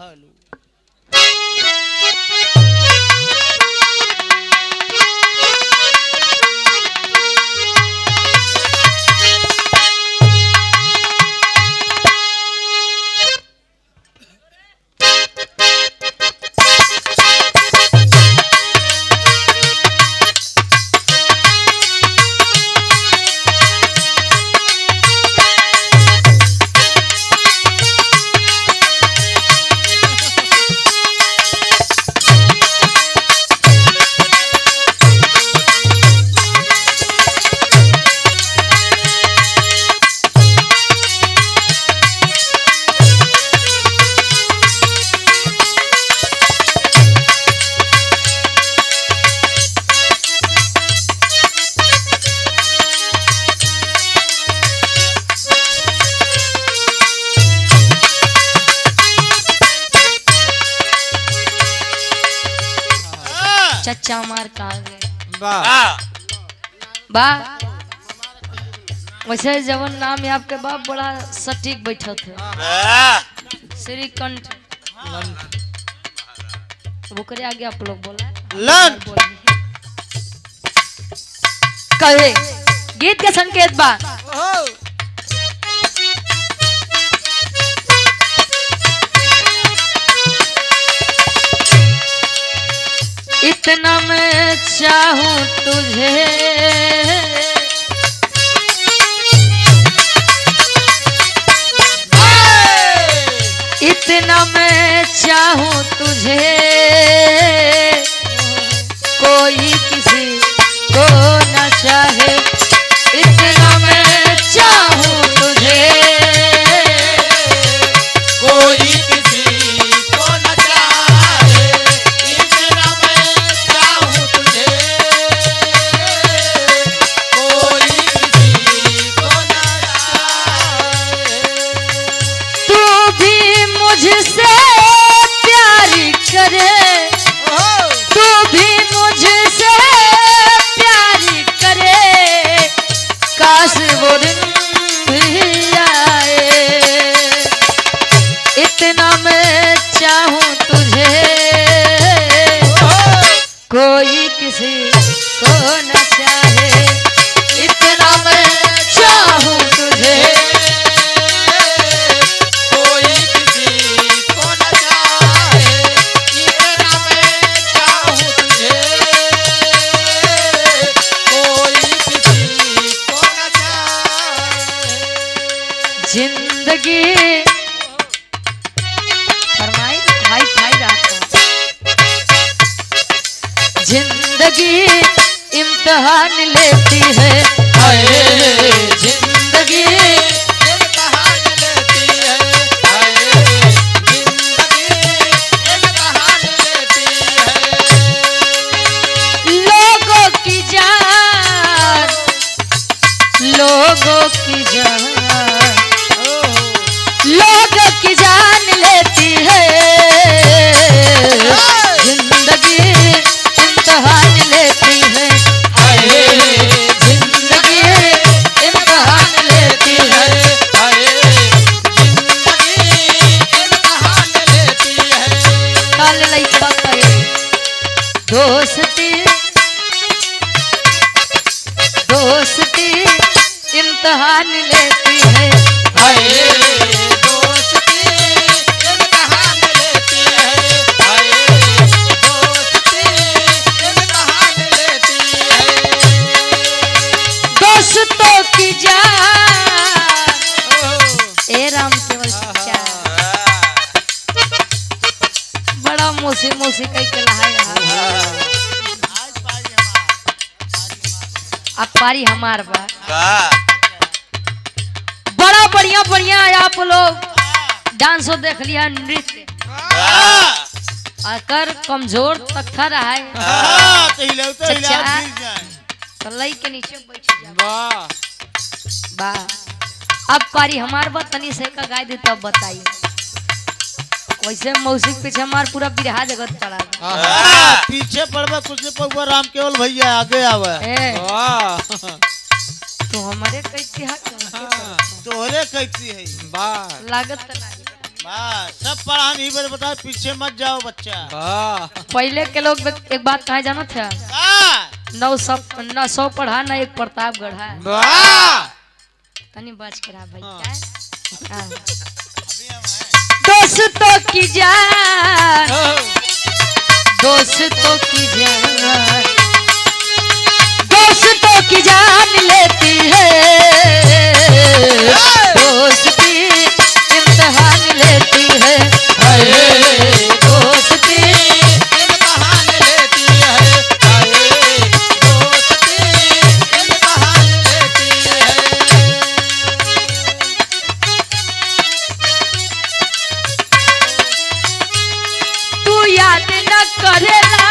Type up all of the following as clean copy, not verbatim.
हालू चच्चा मार कहा गए वाह बा वैसे जवन नाम है आपके बाप बड़ा सटीक बैठा थे श्रीकंठ वो करे आगे आप लोग बोला लंठ कहे गीत के संकेत बा इतना मैं चाहूं तुझे इतना मैं चाहूं तुझे कोई किसी को न चाहे इतना मैं चाहूं तुझे कोई किसी को न चाहे इतना मैं चाहूं तुझे कोई किसी को न चाहे तू भी मुझसे प्यार करे तू भी मुझसे प्यार करे काश वो दिन भी आए इतना मैं चाहूं तुझे कोई किसी को न चाहे इतना मैं चाहूं तुझे कोई किसी को न चाहे इतना मैं चाहूं तुझे कोई किसी को न चाहे जिंदगी फरमाई भाई भाई रहता जिंदगी इम्तिहान लेती है हाय जिंदगी इम्तिहान लेती है हाय जिंदगी इम्तिहान लेती है लोगों की जान लोगों की जान लोगों की जान लेती है जिंदगी इम्तिहान लेती है हाय जिंदगी इम्तिहान लेती है हाय जिंदगी इम्तिहान लेती है काल लइका करे दोस्ती दोस्ती इम्तिहान लेती है हाय दोस्ती इम्तिहान लेती है हाय दोस्ती इम्तिहान लेती है दोस्तों की जान ए राम केवल सच्चा बड़ा मोसी मोसी कई के लहाय अब पारी हमार बा बड़ा बढ़िया बढ़िया आप लोग डांस देख लिया नृत्य अगर कमजोर तख्ता रहा है तो लई के नीचे बैठ जा बा अब पारी हमार बा तनी से का गाय दे तब बताइए वैसे मौसिक पीछे हमार पूरा बिरहा जगत पड़ा पीछे पड़वा कुछ नहीं पड़वा राम केवल भैया आगे आवे तो हमारे कैसे हक तोहरे कैसी है लागत त नहीं बस सब पढ़ा नहीं बता, पीछे मत जाओ बच्चा। पहले के लोग एक बात कहा जाना था, 900 पढ़ा ना एक प्रताप गढ़ा। तनी बच के रहा भाई। हाँ। दोस्तों की जान, दोस्तों की जान, दोस्तों की जान लेती है, दोस्ती इम्तिहान लेती है, दोस्ती इम्तिहान लेती है, दोस्ती इम्तिहान लेती है। तू याद न करेला,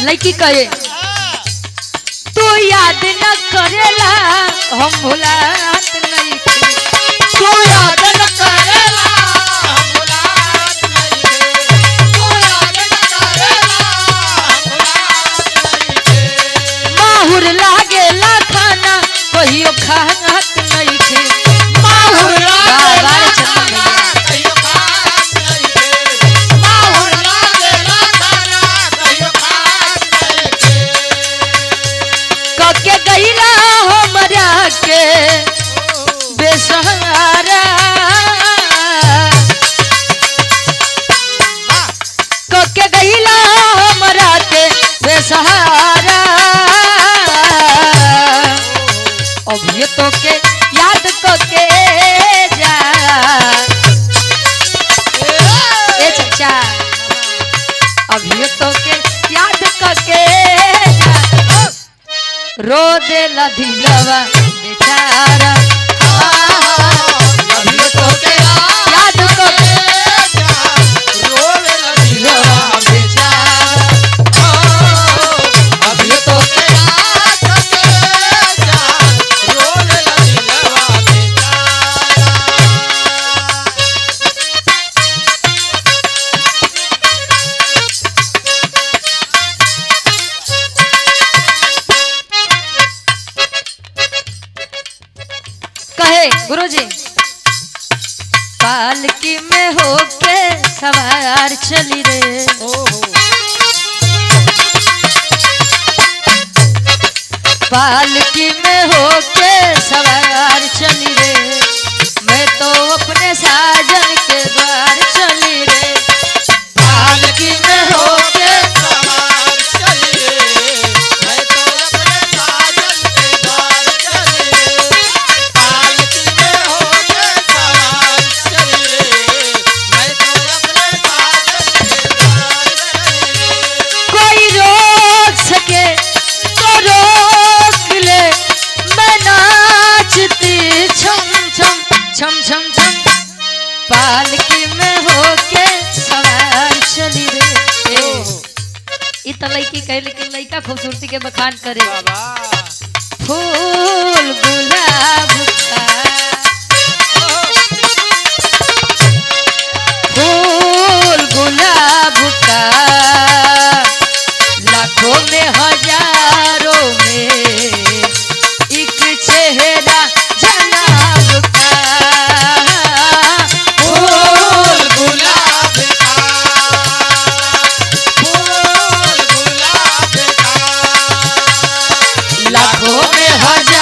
लड़की कहे तू याद न करेला, हम भुलात नहीं थे, तू याद न करेला, हम भुलात नहीं थे, तू याद न करेला, हम भुलात नहीं थे। माहुर लागेला खाना कहियो खात नहीं थे, माहुर लागेला चंदन भैया। कहियो खात नहीं थे, माहुर लागेला खाना कहियो खात नहीं थे। कके गईला हमरा के बेसहारा, कके गईला हमरा के बेसहारा, अभी तो के याद कके जा ए चचा, अभी तो के याद कके जा, रो देला दिलवा बेचारा, अभी तो के याद कके रोवे लगी दिलवा बेचारा, अभी तो के याद करके जा, रोवे लगी लवा बेचारा। कहे गुरुजी पालकी में होके सवार चली रे, पालकी में होके सवार चली रे, मैं तो अपने साजन के द्वार चली रे, पालकी में होके सवार चलिए, मैं तो अपने साजन के द्वार चलिए, पालकी में होके सवार चलिए, मैं तो अपने साजन के द्वार चलिए। कोई रोक सके तो रोक ले, मैं नाचती छम छम छम छम छम, पालकी में होके सवार चली रे। ई त लड़की कहे, लेकिन लड़का खूबसूरती के बखान करे, फूल गुलाब का, फूल गुलाब का, लाखों में हजारों में एक चेहरा जनाब का, फूल गुलाब का, फूल गुलाब का, लाखों में हजार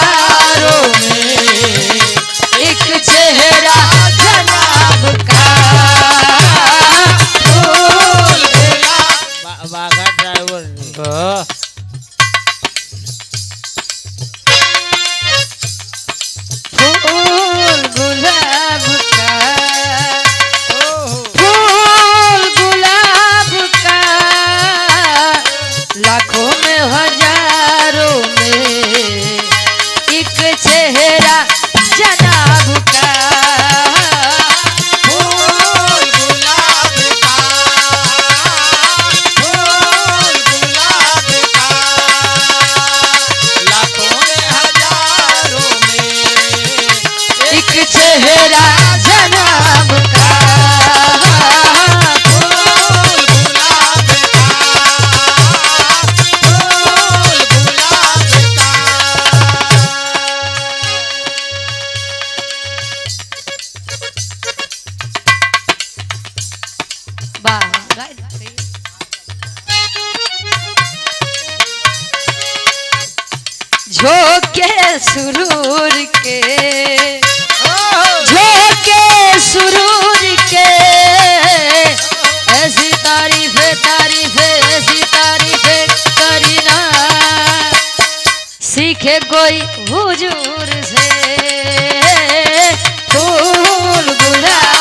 झोंके सुरूर के झोंके सुरूर के ऐसी तारीफे ऐसी तारीफे करीना सीखे कोई हुजूर से फूल गुलाब